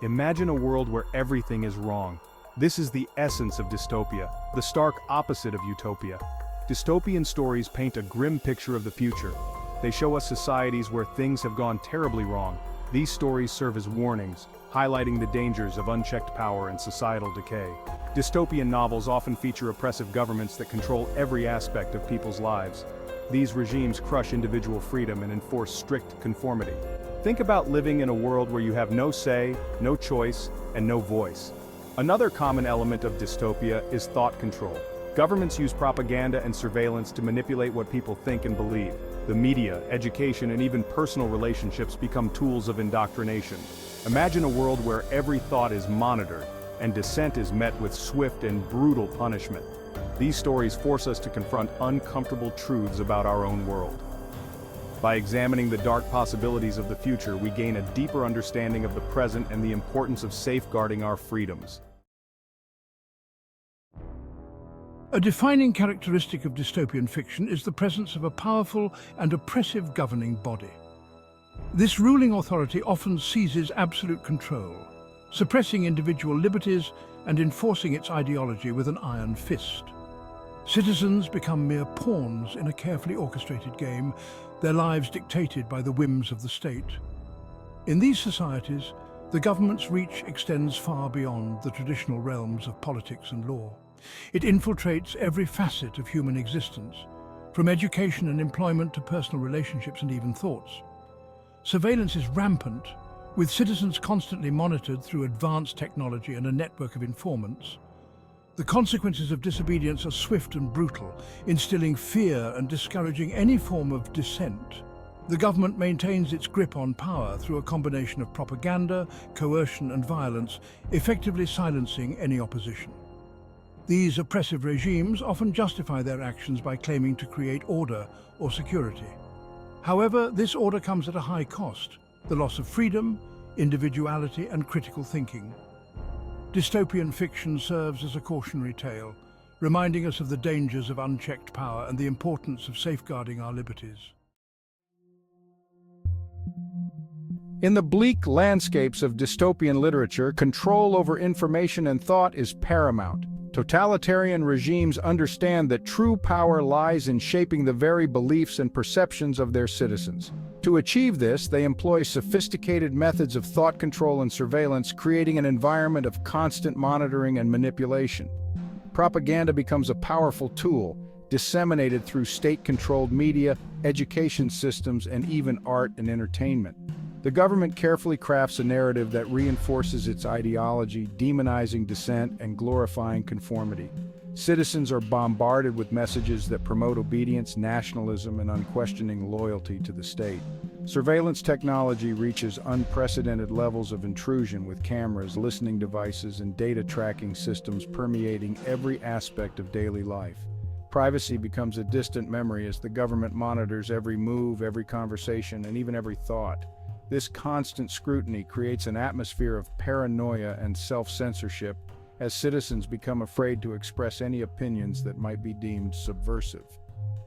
Imagine a world where everything is wrong. This is the essence of dystopia, the stark opposite of utopia. Dystopian stories paint a grim picture of the future. They show us societies where things have gone terribly wrong. These stories serve as warnings, highlighting the dangers of unchecked power and societal decay. Dystopian novels often feature oppressive governments that control every aspect of people's lives. These regimes crush individual freedom and enforce strict conformity. Think about living in a world where you have no say, no choice, and no voice. Another common element of dystopia is thought control. Governments use propaganda and surveillance to manipulate what people think and believe. The media, education, and even personal relationships become tools of indoctrination. Imagine a world where every thought is monitored, and dissent is met with swift and brutal punishment. These stories force us to confront uncomfortable truths about our own world. By examining the dark possibilities of the future, we gain a deeper understanding of the present and the importance of safeguarding our freedoms. A defining characteristic of dystopian fiction is the presence of a powerful and oppressive governing body. This ruling authority often seizes absolute control, suppressing individual liberties and enforcing its ideology with an iron fist. Citizens become mere pawns in a carefully orchestrated game, their lives dictated by the whims of the state. In these societies, the government's reach extends far beyond the traditional realms of politics and law. It infiltrates every facet of human existence, from education and employment to personal relationships and even thoughts. Surveillance is rampant, with citizens constantly monitored through advanced technology and a network of informants. The consequences of disobedience are swift and brutal, instilling fear and discouraging any form of dissent. The government maintains its grip on power through a combination of propaganda, coercion, and violence, effectively silencing any opposition. These oppressive regimes often justify their actions by claiming to create order or security. However, this order comes at a high cost: the loss of freedom, individuality, and critical thinking. Dystopian fiction serves as a cautionary tale, reminding us of the dangers of unchecked power and the importance of safeguarding our liberties. In the bleak landscapes of dystopian literature, control over information and thought is paramount. Totalitarian regimes understand that true power lies in shaping the very beliefs and perceptions of their citizens. To achieve this, they employ sophisticated methods of thought control and surveillance, creating an environment of constant monitoring and manipulation. Propaganda becomes a powerful tool, disseminated through state-controlled media, education systems, and even art and entertainment. The government carefully crafts a narrative that reinforces its ideology, demonizing dissent and glorifying conformity. Citizens are bombarded with messages that promote obedience, nationalism, and unquestioning loyalty to the state. Surveillance technology reaches unprecedented levels of intrusion, with cameras, listening devices, and data tracking systems permeating every aspect of daily life. Privacy becomes a distant memory as the government monitors every move, every conversation, and even every thought. This constant scrutiny creates an atmosphere of paranoia and self-censorship, as citizens become afraid to express any opinions that might be deemed subversive.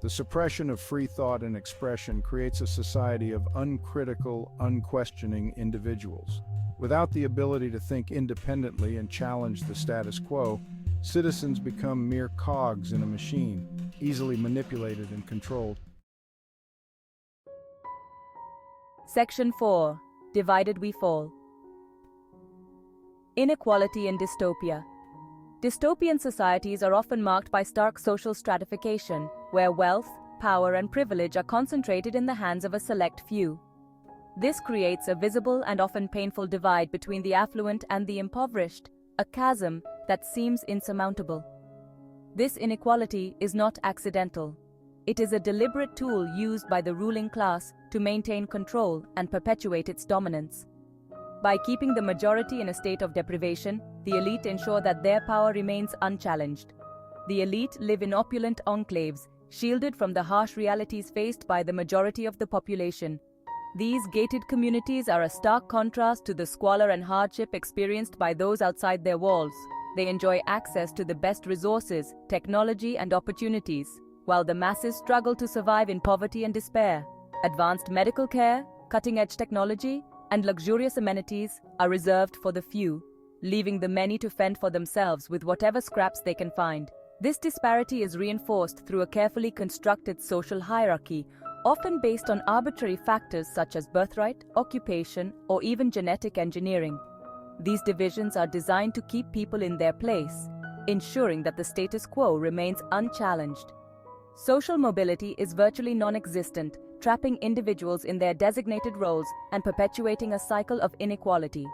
The suppression of free thought and expression creates a society of uncritical, unquestioning individuals. Without the ability to think independently and challenge the status quo, citizens become mere cogs in a machine, easily manipulated and controlled. Section 4. Divided we fall. Inequality and dystopia. Dystopian societies are often marked by stark social stratification, where wealth, power, and privilege are concentrated in the hands of a select few. This creates a visible and often painful divide between the affluent and the impoverished, a chasm that seems insurmountable. This inequality is not accidental. It is a deliberate tool used by the ruling class to maintain control and perpetuate its dominance. By keeping the majority in a state of deprivation, the elite ensure that their power remains unchallenged. The elite live in opulent enclaves, shielded from the harsh realities faced by the majority of the population. These gated communities are a stark contrast to the squalor and hardship experienced by those outside their walls. They enjoy access to the best resources, technology, and opportunities, while the masses struggle to survive in poverty and despair. Advanced medical care, cutting-edge technology, and luxurious amenities are reserved for the few, leaving the many to fend for themselves with whatever scraps they can find. This disparity is reinforced through a carefully constructed social hierarchy, often based on arbitrary factors such as birthright, occupation, or even genetic engineering. These divisions are designed to keep people in their place, ensuring that the status quo remains unchallenged. Social mobility is virtually non-existent, trapping individuals in their designated roles and perpetuating a cycle of inequality.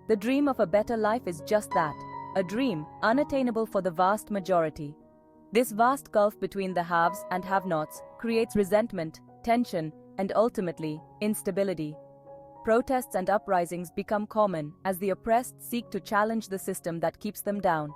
The dream of a better life is just that, a dream unattainable for the vast majority. This vast gulf between the haves and have-nots creates resentment, tension, and ultimately, instability. Protests and uprisings become common as the oppressed seek to challenge the system that keeps them down.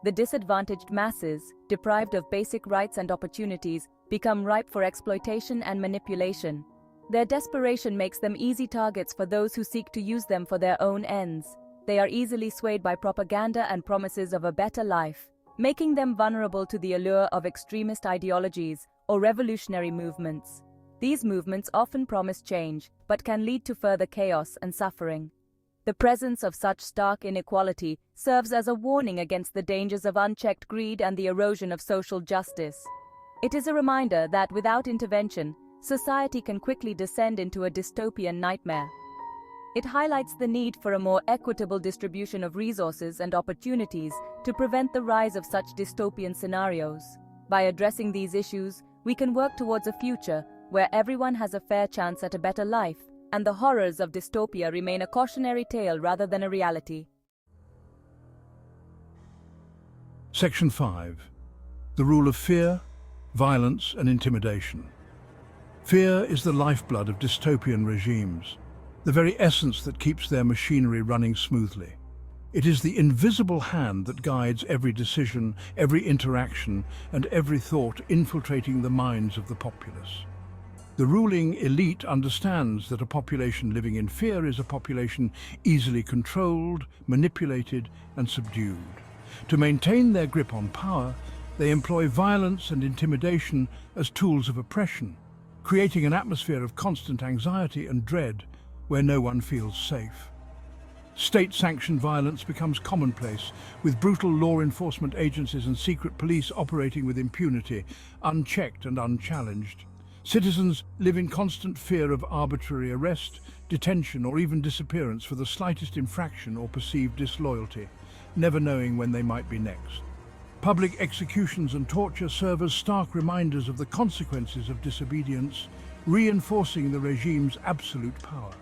The disadvantaged masses, deprived of basic rights and opportunities, become ripe for exploitation and manipulation. Their desperation makes them easy targets for those who seek to use them for their own ends. They are easily swayed by propaganda and promises of a better life, making them vulnerable to the allure of extremist ideologies or revolutionary movements. These movements often promise change, but can lead to further chaos and suffering. The presence of such stark inequality serves as a warning against the dangers of unchecked greed and the erosion of social justice. It is a reminder that without intervention, society can quickly descend into a dystopian nightmare. It highlights the need for a more equitable distribution of resources and opportunities to prevent the rise of such dystopian scenarios. By addressing these issues, we can work towards a future where everyone has a fair chance at a better life, and the horrors of dystopia remain a cautionary tale rather than a reality. Section 5. The rule of fear, violence and intimidation. Fear is the lifeblood of dystopian regimes, the very essence that keeps their machinery running smoothly. It is the invisible hand that guides every decision, every interaction, and every thought infiltrating the minds of the populace. The ruling elite understands that a population living in fear is a population easily controlled, manipulated, and subdued. To maintain their grip on power, they employ violence and intimidation as tools of oppression, creating an atmosphere of constant anxiety and dread where no one feels safe. State-sanctioned violence becomes commonplace, with brutal law enforcement agencies and secret police operating with impunity, unchecked and unchallenged. Citizens live in constant fear of arbitrary arrest, detention, or even disappearance for the slightest infraction or perceived disloyalty, never knowing when they might be next. Public executions and torture serve as stark reminders of the consequences of disobedience, reinforcing the regime's absolute power.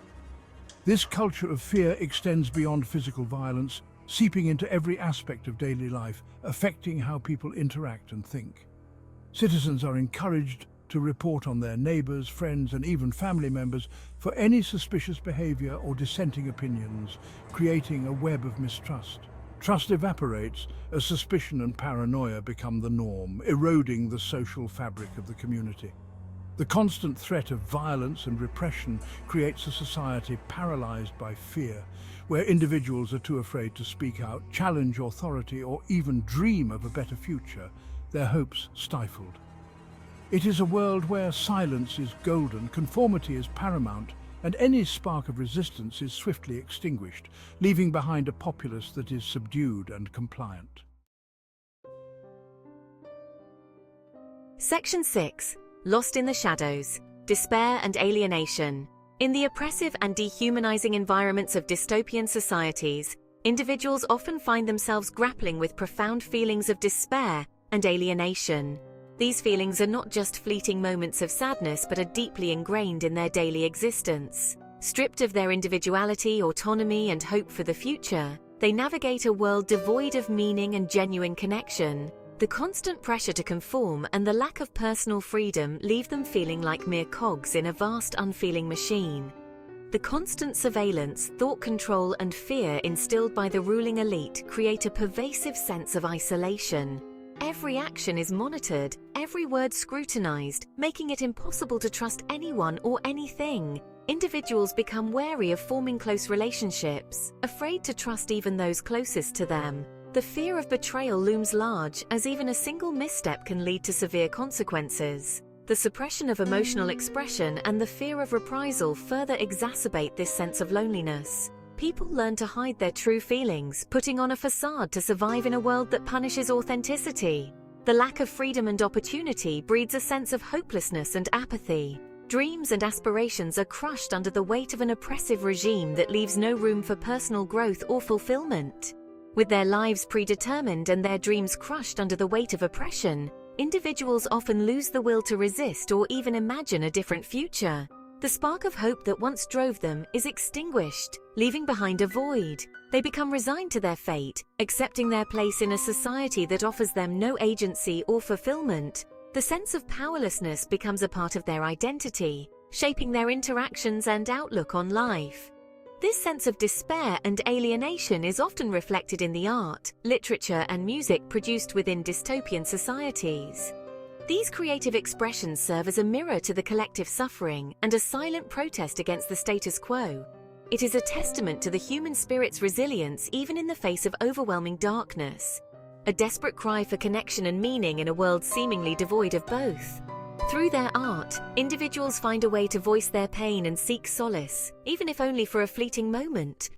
This culture of fear extends beyond physical violence, seeping into every aspect of daily life, affecting how people interact and think. Citizens are encouraged to report on their neighbors, friends, and even family members for any suspicious behavior or dissenting opinions, creating a web of mistrust. Trust evaporates as suspicion and paranoia become the norm, eroding the social fabric of the community. The constant threat of violence and repression creates a society paralyzed by fear, where individuals are too afraid to speak out, challenge authority, or even dream of a better future, their hopes stifled. It is a world where silence is golden, conformity is paramount, and any spark of resistance is swiftly extinguished, leaving behind a populace that is subdued and compliant. Section 6. Lost in the Shadows, Despair and Alienation. In the oppressive and dehumanizing environments of dystopian societies, individuals often find themselves grappling with profound feelings of despair and alienation. These feelings are not just fleeting moments of sadness but are deeply ingrained in their daily existence. Stripped of their individuality, autonomy, and hope for the future, they navigate a world devoid of meaning and genuine connection. The constant pressure to conform and the lack of personal freedom leave them feeling like mere cogs in a vast, unfeeling machine. The constant surveillance, thought control, and fear instilled by the ruling elite create a pervasive sense of isolation. Every action is monitored, every word scrutinized, making it impossible to trust anyone or anything. Individuals become wary of forming close relationships, afraid to trust even those closest to them. The fear of betrayal looms large, as even a single misstep can lead to severe consequences. The suppression of emotional expression and the fear of reprisal further exacerbate this sense of loneliness. People learn to hide their true feelings, putting on a facade to survive in a world that punishes authenticity. The lack of freedom and opportunity breeds a sense of hopelessness and apathy. Dreams and aspirations are crushed under the weight of an oppressive regime that leaves no room for personal growth or fulfillment. With their lives predetermined and their dreams crushed under the weight of oppression, individuals often lose the will to resist or even imagine a different future. The spark of hope that once drove them is extinguished, leaving behind a void. They become resigned to their fate, accepting their place in a society that offers them no agency or fulfillment. The sense of powerlessness becomes a part of their identity, shaping their interactions and outlook on life. This sense of despair and alienation is often reflected in the art, literature, and music produced within dystopian societies. These creative expressions serve as a mirror to the collective suffering and a silent protest against the status quo. It is a testament to the human spirit's resilience even in the face of overwhelming darkness, a desperate cry for connection and meaning in a world seemingly devoid of both. Through their art, individuals find a way to voice their pain and seek solace, even if only for a fleeting moment,